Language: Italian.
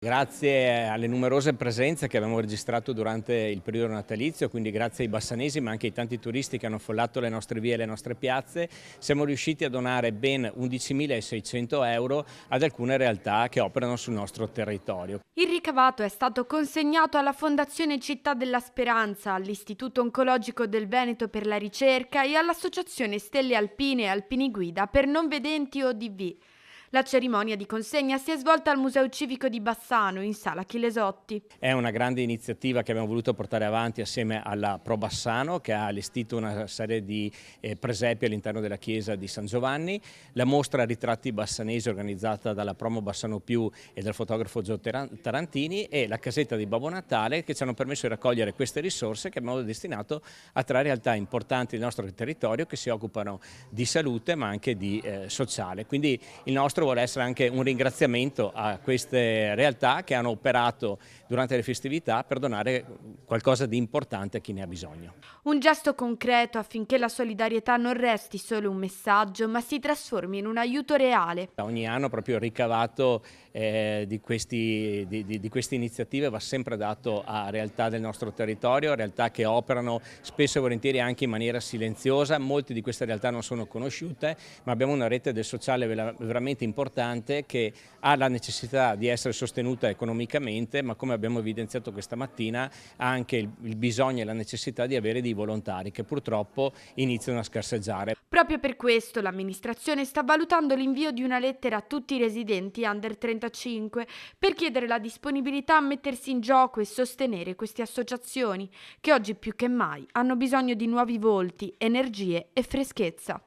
Grazie alle numerose presenze che abbiamo registrato durante il periodo natalizio, quindi grazie ai bassanesi ma anche ai tanti turisti che hanno affollato le nostre vie e le nostre piazze, siamo riusciti a donare ben 11.600 euro ad alcune realtà che operano sul nostro territorio. Il ricavato è stato consegnato alla Fondazione Città della Speranza, all'Istituto Oncologico del Veneto per la ricerca e all'Associazione Stelle Alpine e Alpini Guida per non vedenti ODV. La cerimonia di consegna si è svolta al Museo Civico di Bassano, in Sala Chilesotti. È una grande iniziativa che abbiamo voluto portare avanti assieme alla Pro Bassano, che ha allestito una serie di presepi all'interno della chiesa di San Giovanni, la mostra Ritratti bassanesi organizzata dalla Promo Bassano Più e dal fotografo Gio Tarantini e la casetta di Babbo Natale, che ci hanno permesso di raccogliere queste risorse che abbiamo destinato a tre realtà importanti del nostro territorio che si occupano di salute ma anche di sociale. Quindi il nostro vuole essere anche un ringraziamento a queste realtà che hanno operato durante le festività per donare qualcosa di importante a chi ne ha bisogno. Un gesto concreto affinché la solidarietà non resti solo un messaggio, ma si trasformi in un aiuto reale. Ogni anno proprio il ricavato di queste iniziative va sempre dato a realtà del nostro territorio, realtà che operano spesso e volentieri anche in maniera silenziosa. Molte di queste realtà non sono conosciute, ma abbiamo una rete del sociale veramente importante che ha la necessità di essere sostenuta economicamente, ma come abbiamo evidenziato questa mattina ha anche il bisogno e la necessità di avere dei volontari che purtroppo iniziano a scarseggiare. Proprio per questo l'amministrazione sta valutando l'invio di una lettera a tutti i residenti under 35 per chiedere la disponibilità a mettersi in gioco e sostenere queste associazioni che oggi più che mai hanno bisogno di nuovi volti, energie e freschezza.